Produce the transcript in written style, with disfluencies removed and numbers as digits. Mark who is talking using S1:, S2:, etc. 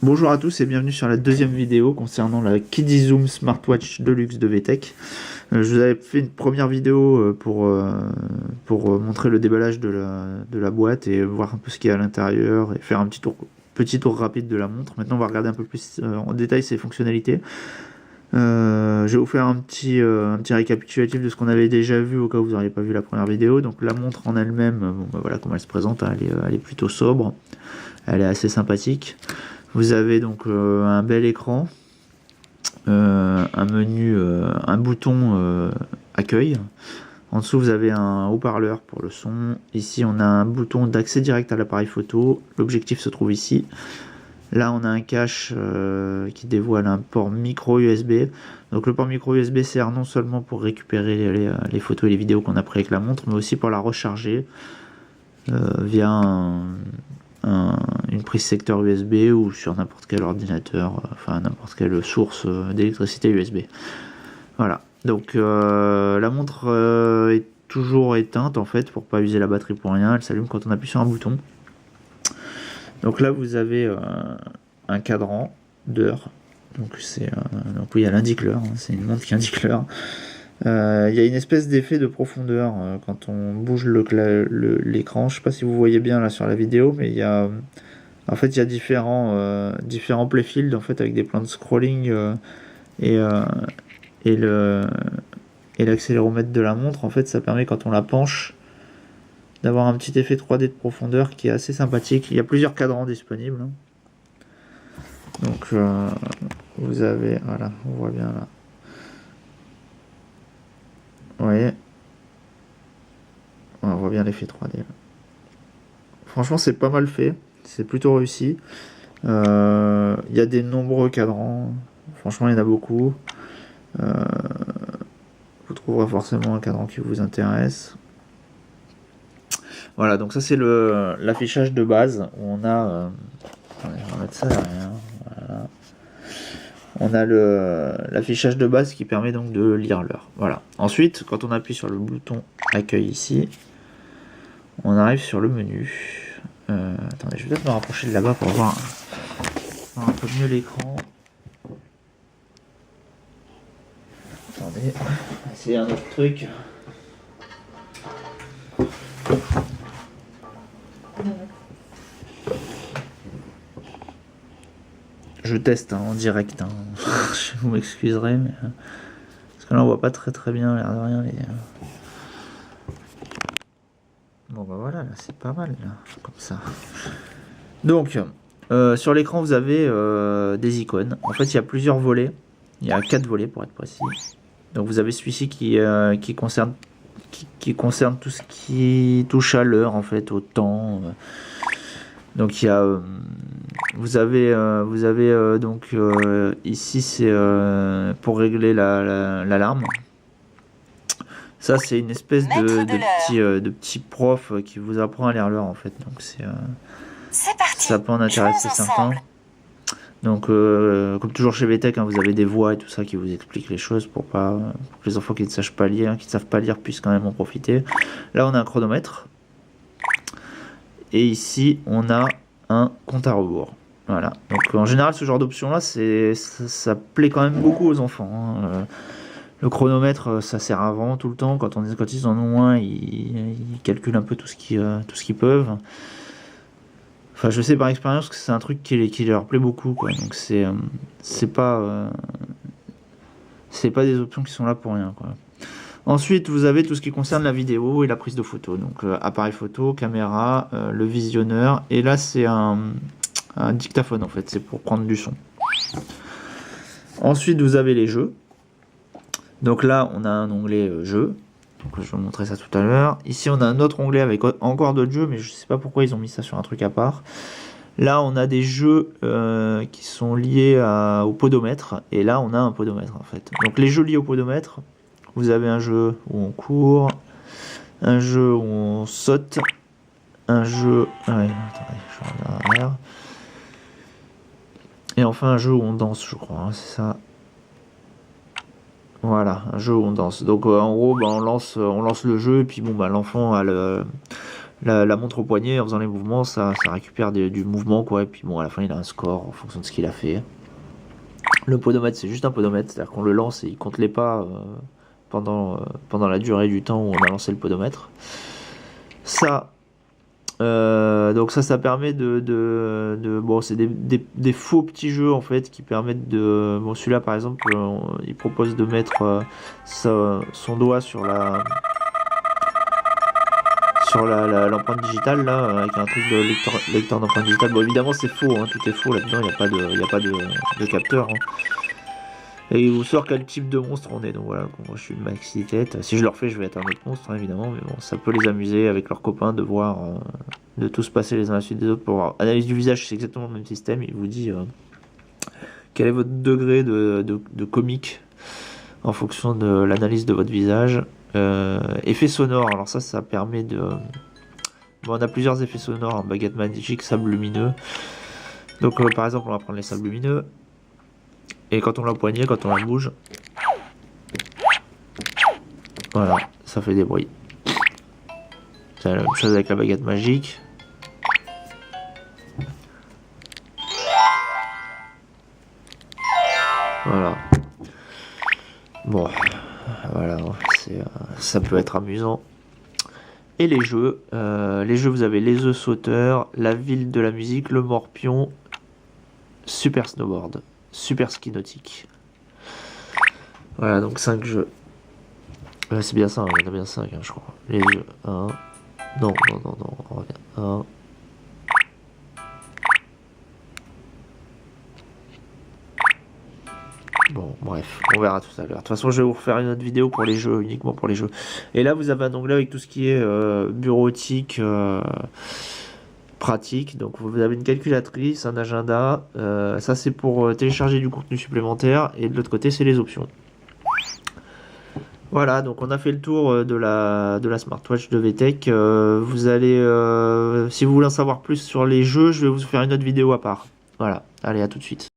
S1: Bonjour à tous et bienvenue sur la deuxième vidéo concernant la Kidizoom Smartwatch Deluxe de VTech. Je vous avais fait une première vidéo pour montrer le déballage de la boîte et voir un peu ce qu'il y a à l'intérieur et faire un petit tour rapide de la montre. Maintenant on va regarder un peu plus en détail ses fonctionnalités. Je vais vous faire un petit récapitulatif de ce qu'on avait déjà vu au cas où vous n'auriez pas vu la première vidéo. Donc la montre en elle-même, bon, bah voilà comment elle se présente, elle est plutôt sobre, elle est assez sympathique. Vous avez donc un bel écran, un menu, un bouton accueil. En dessous, vous avez un haut-parleur pour le son. Ici, on a un bouton d'accès direct à l'appareil photo. L'objectif se trouve ici. Là, on a un cache qui dévoile un port micro USB. Donc, le port micro USB sert non seulement pour récupérer les photos et les vidéos qu'on a prises avec la montre, mais aussi pour la recharger via une prise secteur USB ou sur n'importe quel ordinateur, enfin n'importe quelle source d'électricité USB. Voilà, donc la montre est toujours éteinte en fait pour pas user la batterie pour rien, elle s'allume quand on appuie sur un bouton. Donc là vous avez un cadran d'heure, donc oui, elle indique l'heure, hein, c'est une montre qui indique l'heure. Il y a une espèce d'effet de profondeur quand on bouge l'écran. Je sais pas si vous voyez bien là sur la vidéo, mais il y a différents playfields en fait avec des plans de scrolling et, euh, et l'accéléromètre de la montre. En fait, ça permet quand on la penche d'avoir un petit effet 3D de profondeur qui est assez sympathique. Il y a plusieurs cadrans disponibles. Donc vous avez, voilà, on voit bien là. Vous voyez, on voit bien l'effet 3D. Franchement, c'est pas mal fait. C'est plutôt réussi. Il y a des nombreux cadrans. Franchement, il y en a beaucoup. Vous trouverez forcément un cadran qui vous intéresse. Voilà, donc ça c'est l'affichage de base. Où on a... attendez, je vais remettre ça derrière. Voilà. On a l'affichage de base qui permet donc de lire l'heure. Voilà. Ensuite, quand on appuie sur le bouton accueil ici, on arrive sur le menu. Attendez, je vais peut-être me rapprocher de là-bas pour voir un peu mieux l'écran. Attendez, on va essayer un autre truc. Je teste en direct, hein. Vous m'excuserez, mais parce que là on voit pas très bien, l'air de rien. Bon bah voilà, là c'est pas mal, là, comme ça. Donc, sur l'écran vous avez des icônes. En fait, il y a plusieurs volets. Il y a 4 volets pour être précis. Donc vous avez celui-ci qui concerne tout ce qui touche à l'heure, en fait, au temps. Donc il y a, vous avez donc ici c'est pour régler l'alarme. Ça c'est une espèce de petit prof qui vous apprend à lire l'heure en fait. Donc
S2: c'est parti.
S1: Ça peut en intéresser certains. Donc comme toujours chez VTech, hein, vous avez des voix et tout ça qui vous expliquent les choses pour que les enfants qui ne savent pas lire puissent quand même en profiter. Là on a un chronomètre. Et ici, on a un compte à rebours. Voilà. Donc en général, ce genre d'option là, ça plaît quand même beaucoup aux enfants, hein. Le chronomètre, ça sert avant tout le temps. Quand ils en ont un, ils calculent un peu tout ce qu'ils peuvent. Enfin, je sais par expérience que c'est un truc qui leur plaît beaucoup, quoi. Donc c'est pas des options qui sont là pour rien, quoi. Ensuite, vous avez tout ce qui concerne la vidéo et la prise de photo. Donc, appareil photo, caméra, le visionneur. Et là, c'est un dictaphone, en fait. C'est pour prendre du son. Ensuite, vous avez les jeux. Donc là, on a un onglet jeux. Donc, je vais vous montrer ça tout à l'heure. Ici, on a un autre onglet avec encore d'autres jeux, mais je ne sais pas pourquoi ils ont mis ça sur un truc à part. Là, on a des jeux qui sont liés au podomètre. Et là, on a un podomètre, en fait. Donc, les jeux liés au podomètre... Vous avez un jeu où on court, un jeu où on saute, un jeu... attendez, je regarde derrière. Et enfin un jeu où on danse, je crois, hein, c'est ça. Voilà, un jeu où on danse. Donc en gros, bah, on lance le jeu, et puis bon, bah, l'enfant a la montre au poignet, en faisant les mouvements, ça récupère du mouvement, quoi. Et puis bon, à la fin, il a un score en fonction de ce qu'il a fait. Le podomètre, c'est juste un podomètre, c'est-à-dire qu'on le lance et il compte les pas pendant la durée du temps où on a lancé le podomètre. Donc ça permet bon, c'est des faux petits jeux en fait qui permettent de. Bon, celui-là par exemple, il propose de mettre son doigt sur l'empreinte digitale là, avec un truc de lecteur d'empreinte digitale. Bon, évidemment c'est faux, hein, tout est faux là-dedans, il n'y a pas de capteur. Hein. Et il vous sort quel type de monstre on est. Donc voilà, moi je suis une maxi tête. Si je le refais, je vais être un autre monstre, hein, évidemment. Mais bon, ça peut les amuser avec leurs copains de voir, de tous passer les uns à la suite des autres pour voir. Analyse du visage, c'est exactement le même système. Il vous dit quel est votre degré de comique en fonction de l'analyse de votre visage. Effet sonore, alors ça permet de. Bon, on a plusieurs effets sonores, hein, baguette magique, sable lumineux. Donc par exemple, on va prendre les sables lumineux. Et quand on l'a poignée, quand on la bouge, voilà, ça fait des bruits. C'est la même chose avec la baguette magique. Voilà. Bon, voilà, ça peut être amusant. Et les jeux, vous avez les œufs sauteurs, la ville de la musique, le morpion, super snowboard. Super ski nautique. Voilà, donc 5 jeux. C'est bien ça, il y en a bien 5, hein, je crois. Les jeux. 1. Non, on revient. 1. Bon, bref, on verra tout à l'heure. De toute façon, je vais vous refaire une autre vidéo pour les jeux, uniquement pour les jeux. Et là, vous avez un onglet avec tout ce qui est bureautique. Pratique, donc vous avez une calculatrice, un agenda, ça c'est pour télécharger du contenu supplémentaire, et de l'autre côté c'est les options. Voilà, donc on a fait le tour de la smartwatch de VTech. Vous allez, si vous voulez en savoir plus sur les jeux, je vais vous faire une autre vidéo à part. Voilà, allez, à tout de suite.